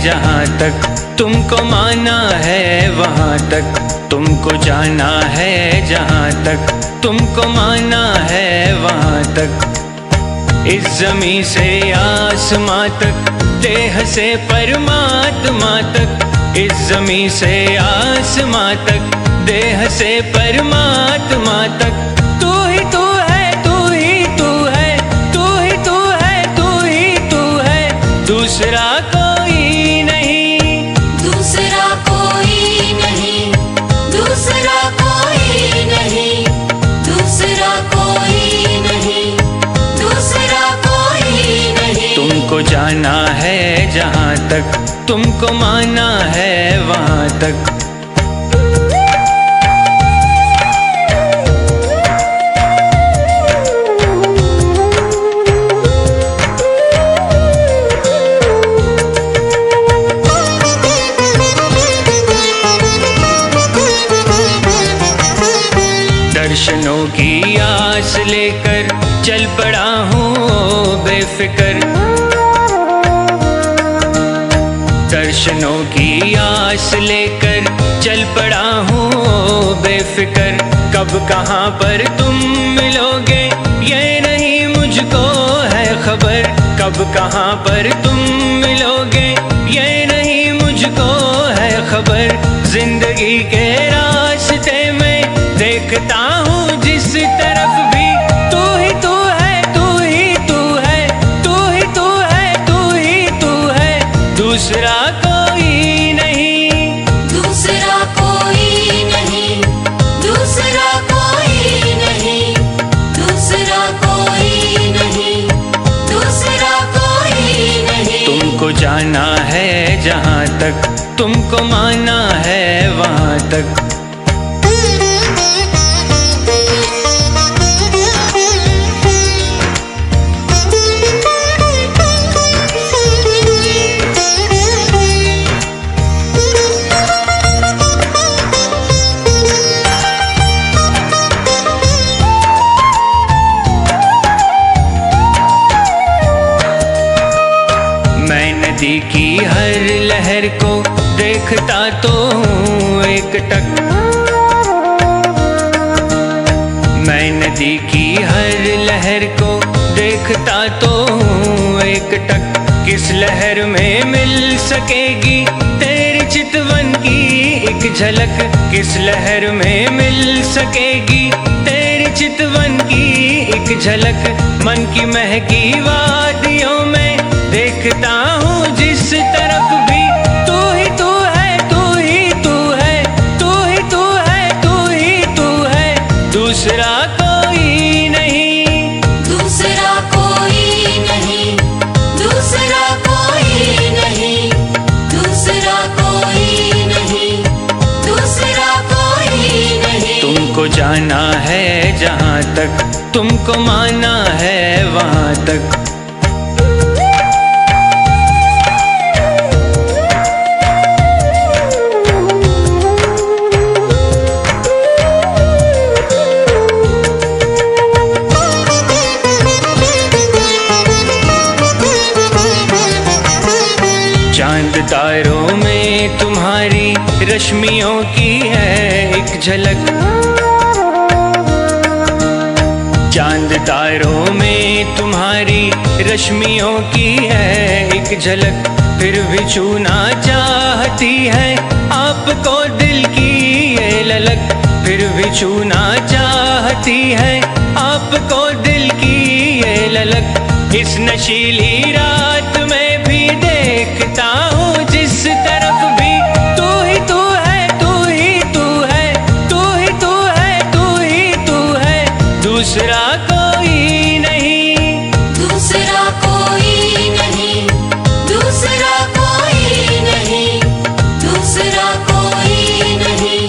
जहाँ तक तुमको माना है वहाँ तक, तुमको जाना है जहाँ तक तुमको माना है वहाँ तक। इस ज़मीं से आसमां तक, देह से परमात्मा तक। इस ज़मीं से आसमां तक, देह से परमात्मा तक। तू ही तू है, तू ही तू है, तू ही तू है, तू ही तू है, दूसरा कोई नहीं, दूसरा कोई नहीं, दूसरा कोई नहीं, दूसरा कोई नहीं, दूसरा कोई नहीं। तुमको जाना है जहाँ तक तुमको माना है वहाँ तक। दर्शनों की आस लेकर चल पड़ा हूँ बेफिक्र। दर्शनों की आस लेकर चल पड़ा हूँ बेफिक्र। कब कहाँ पर तुम मिलोगे ये नहीं मुझको है खबर। कब कहाँ पर तुम मिलोगे ये नहीं मुझको है खबर। जिंदगी के रास्ते में देखता हूँ जिस तरफ भी, तू ही तू है, तू ही तू है, तू ही तू है, तू ही तू है, दूसरा कोई नहीं, दूसरा कोई नहीं, दूसरा कोई नहीं, दूसरा कोई नहीं, दूसरा कोई नहीं। तुमको जाना है जहाँ तक तुमको माना है वहाँ तक। नदी की हर लहर को देखता तो हूँ एक टक। मैं नदी की हर लहर को देखता तो हूँ एक टक। किस लहर में मिल सकेगी तेरी चितवन की एक झलक। किस लहर में मिल सकेगी तेरी चितवन की एक झलक। मन की महकी वादियों में देखता हूँ जिस तरफ भी, तू ही तू है, तू ही तू है, तू ही तू है, तू ही तू है, दूसरा कोई नहीं, दूसरा कोई नहीं, दूसरा कोई नहीं, दूसरा कोई नहीं, दूसरा कोई नहीं। तुमको जाना है जहाँ तक तुमको माना है वहाँ तक। चांद तारों में तुम्हारी रश्मियों की है एक झलक। चांद तारों में तुम्हारी रश्मियों की है एक झलक। फिर भी छूना चाहती है आपको दिल की ये ललक। फिर भी छूना चाहती है आपको दिल की ये ललक। इस नशीली रात में भी देखता हूँ जिस तरफ भी, तू ही तू है, तू ही तू है, तू ही तू है, तू ही तू है, दूसरा कोई नहीं, दूसरा कोई नहीं, दूसरा कोई नहीं, दूसरा कोई नहीं,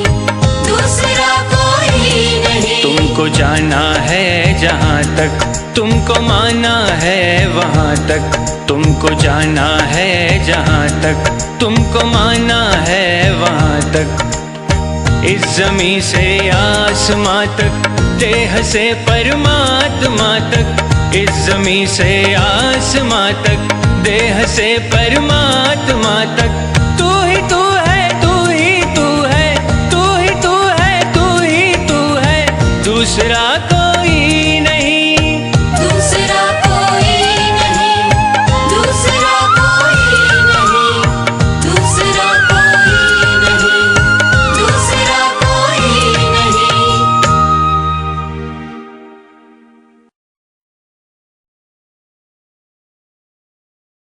दूसरा कोई नहीं। तुमको जाना है जहाँ तक तुमको माना है वहाँ तक। तुमको जाना है जहाँ तक तुमको माना है वहाँ तक। इस ज़मीं से आसमां तक, देह से परमात्मा तक। इस ज़मीं से आसमां तक, देह से परमात्मा तक तू ही तू है, तू ही तू है, तू ही तू है, तू ही तू है, दूसरा